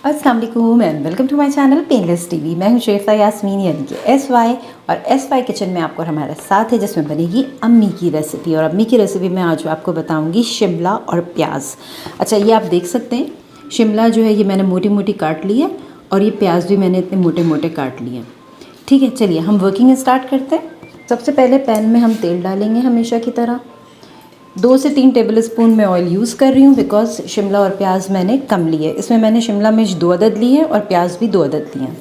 अस्सलाम वालेकुम and welcome to my channel painless TV. मैं हूं शेफ़ा यास्मीन यानी कि SY और SY किचन में आपको हमारा साथ है, जिसमें बनेगी अम्मी की रेसिपी। और अम्मी की रेसिपी में आज आपको बताऊंगी शिमला और प्याज। अच्छा, ये आप देख सकते हैं, शिमला जो है ये मैंने मोटी मोटी काट ली है और ये प्याज भी मैंने इतने मोटे मोटे काट लिए हैं। ठीक है, चलिए हम वर्किंग स्टार्ट करते हैं। सबसे पहले पैन में हम तेल डालेंगे हमेशा की तरह। 2 से 3 टेबल स्पून मैं ऑयल यूज़ कर रही हूँ बिकॉज़ शिमला और प्याज मैंने कम लिए। इसमें मैंने शिमला मिर्च 2 अदद ली है और प्याज भी 2 अदद लिए हैं।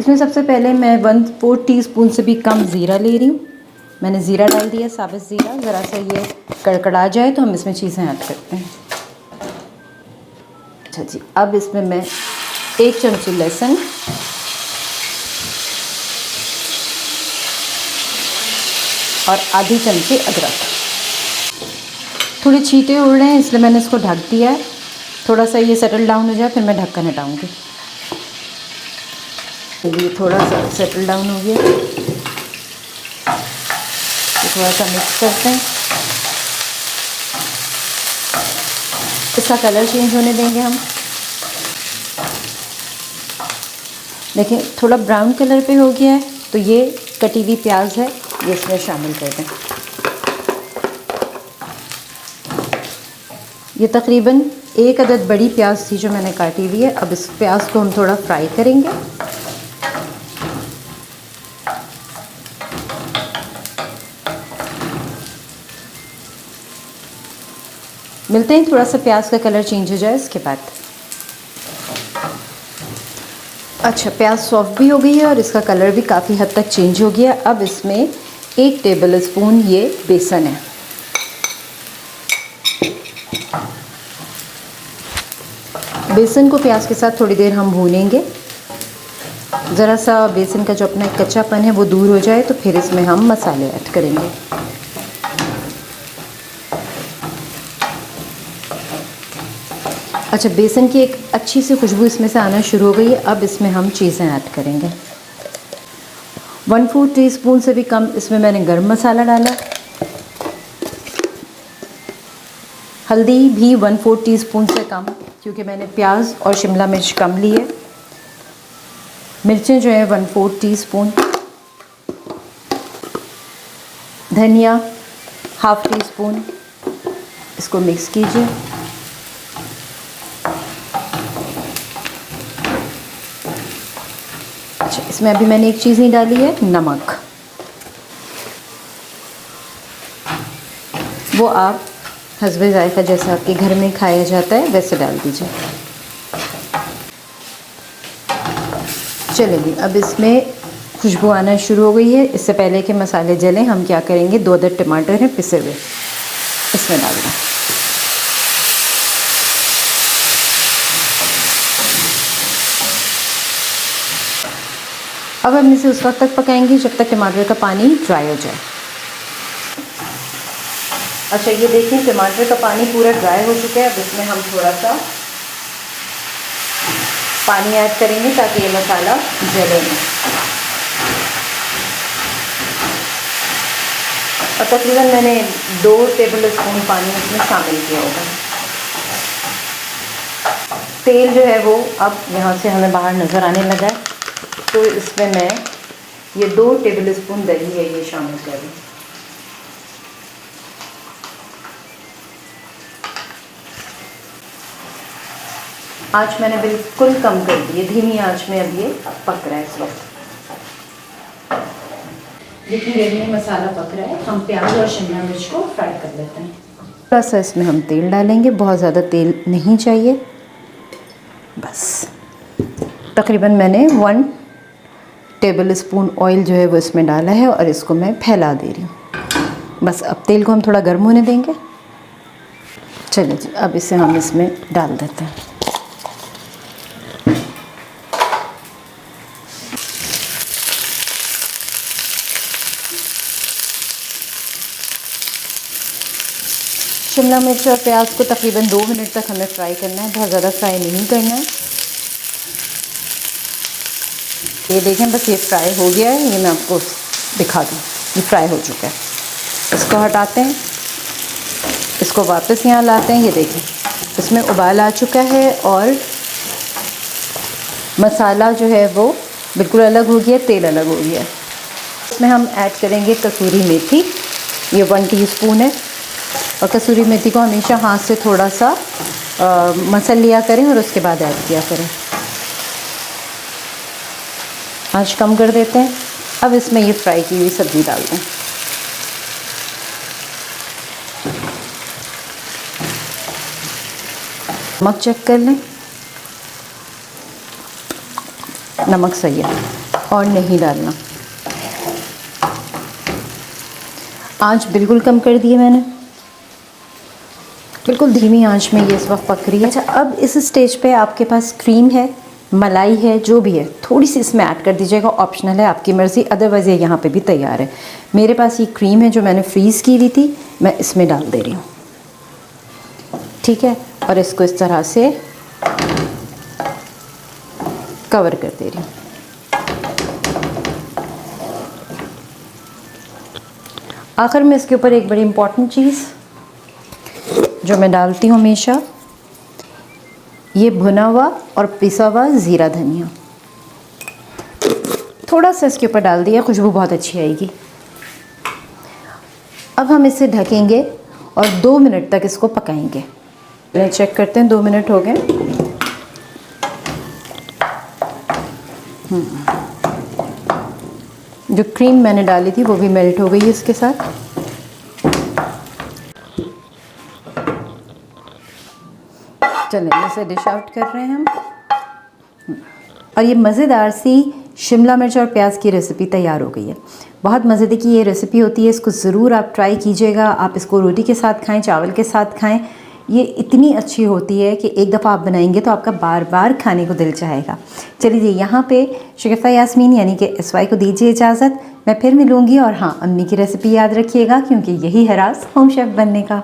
इसमें सबसे पहले मैं 1/4 टीस्पून से भी कम ज़ीरा ले रही हूँ। मैंने ज़ीरा डाल दिया, साबित ज़ीरा। ज़रा सा ये कड़कड़ा जाए तो हम इसमें चीज़ें ऐड करते हैं। अच्छा जी, अब इसमें मैं 1 चमची लहसुन और आधी चमची अदरक। थोड़े छींटे उड़ रहे हैं इसलिए मैंने इसको ढक दिया है। थोड़ा सा ये सेटल डाउन हो जाए फिर मैं ढक्कन हटाऊँगी। ये थोड़ा सा सेटल डाउन हो गया, तो थोड़ा सा मिक्स करते हैं। इसका कलर चेंज होने देंगे हम। देखिए थोड़ा ब्राउन कलर पे हो गया है, तो ये कटी हुई प्याज है, ये इसमें शामिल कर दें। ये तकरीबन 1 अदद बड़ी प्याज थी जो मैंने काटी हुई है। अब इस प्याज को हम थोड़ा फ्राई करेंगे। मिलते हैं थोड़ा सा प्याज का कलर चेंज हो जाए इसके बाद। अच्छा, प्याज सॉफ्ट भी हो गई है और इसका कलर भी काफ़ी हद तक चेंज हो गया। अब इसमें 1 टेबल स्पून ये बेसन है। बेसन को प्याज के साथ थोड़ी देर हम भूनेंगे। ज़रा सा बेसन का जो अपना एक कच्चापन है वो दूर हो जाए तो फिर इसमें हम मसाले ऐड करेंगे। अच्छा, बेसन की एक अच्छी सी खुशबू इसमें से आना शुरू हो गई है। अब इसमें हम चीज़ें ऐड करेंगे। 1/4 टीस्पून से भी कम इसमें मैंने गरम मसाला डाला। हल्दी भी 1/4 टीस्पून से कम, क्योंकि मैंने प्याज और शिमला मिर्च कम ली है। मिर्चें जो है 1/4 टीस्पून। धनिया 1/2 टीस्पून। इसको मिक्स कीजिए। अच्छा, इसमें अभी मैंने एक चीज़ नहीं डाली है, नमक। वो आप हस्बे जायका जैसा आपके घर में खाया जाता है वैसे डाल दीजिए। चलिए, अब इसमें खुशबू आना शुरू हो गई है। इससे पहले कि मसाले जलें हम क्या करेंगे, 2 अदद टमाटर हैं पिसे हुए, इसमें डाल दें। अब हम इसे उस वक्त तक पकाएंगे जब तक टमाटर का पानी ड्राई हो जाए। अच्छा, ये देखिए टमाटर का पानी पूरा ड्राई हो चुका है। अब इसमें हम थोड़ा सा पानी ऐड करेंगे ताकि ये मसाला जले नहीं। और तकरीबन मैंने 2 टेबल स्पून पानी इसमें शामिल किया होगा। तेल जो है वो अब यहाँ से हमें बाहर नज़र आने लगा है, तो इसमें मैं ये 2 टेबल स्पून दही है ये शामिल कर रही हूँ। आँच मैंने बिल्कुल कम कर दी है, धीमी आँच में अब ये पक रहा है इस वक्त। जितनी देर में मसाला पक रहा है हम प्याज और शिमला मिर्च को फ्राई कर लेते हैं। थोड़ा सा इसमें हम तेल डालेंगे, बहुत ज़्यादा तेल नहीं चाहिए, बस तकरीबन मैंने 1 टेबल स्पून ऑयल जो है वो इसमें डाला है और इसको मैं फैला दे रही हूँ। बस अब तेल को हम थोड़ा गर्म होने देंगे। चलिए जी, अब इसे हम इसमें डाल देते हैं। शिमला मिर्च और प्याज को तकरीबन 2 मिनट तक हमें फ्राई करना है, बहुत ज़्यादा फ्राई नहीं करना है। ये देखें, बस ये फ्राई हो गया है। ये मैं आपको दिखा दूँ, ये फ्राई हो चुका है। इसको हटाते हैं, इसको वापस यहाँ लाते हैं। ये देखें, इसमें उबाल आ चुका है और मसाला जो है वो बिल्कुल अलग हो गया, तेल अलग हो गया। इसमें हम ऐड करेंगे कसूरी मेथी, ये 1 टीस्पून है। और कसूरी मेथी को हमेशा हाथ से थोड़ा सा मसल लिया करें और उसके बाद ऐड किया करें। आंच कम कर देते हैं। अब इसमें ये फ्राई की हुई सब्ज़ी डाल दें। नमक चेक कर लें, नमक सही है और नहीं डालना। आंच बिल्कुल कम कर दी है मैंने, बिल्कुल धीमी आंच में ये इस वक्त पक रही है। अच्छा, अब इस स्टेज पे आपके पास क्रीम है, मलाई है, जो भी है, थोड़ी सी इसमें ऐड कर दीजिएगा, ऑप्शनल है, आपकी मर्ज़ी। अदरवाइज़ ये यहाँ पे भी तैयार है। मेरे पास ये क्रीम है जो मैंने फ्रीज़ की हुई थी, मैं इसमें डाल दे रही हूँ। ठीक है, और इसको इस तरह से कवर कर दे रही हूँ। आखिर में इसके ऊपर एक बड़ी इम्पॉर्टेंट चीज़ जो मैं डालती हूँ हमेशा, ये भुना हुआ और पिसा हुआ ज़ीरा धनिया थोड़ा सा इसके ऊपर डाल दिया, खुशबू बहुत अच्छी आएगी। अब हम इसे ढकेंगे और 2 मिनट तक इसको पकाएंगे। चेक करते हैं, 2 मिनट हो गए। जो क्रीम मैंने डाली थी वो भी मेल्ट हो गई है इसके साथ। चलें, इसे डिश आउट कर रहे हैं हम। और ये मज़ेदार सी शिमला मिर्च और प्याज की रेसिपी तैयार हो गई है। बहुत मज़े की ये रेसिपी होती है, इसको ज़रूर आप ट्राई कीजिएगा। आप इसको रोटी के साथ खाएं, चावल के साथ खाएं। ये इतनी अच्छी होती है कि एक दफ़ा आप बनाएंगे तो आपका बार बार खाने को दिल चाहेगा। चलिए, यहाँ पे शगुफ्ता यास्मीन यानी कि SY को दीजिए इजाज़त। मैं फिर मिलूँगी। और हाँ, अम्मी की रेसिपी याद रखिएगा, क्योंकि यही है राज होम शेफ़ बनने का।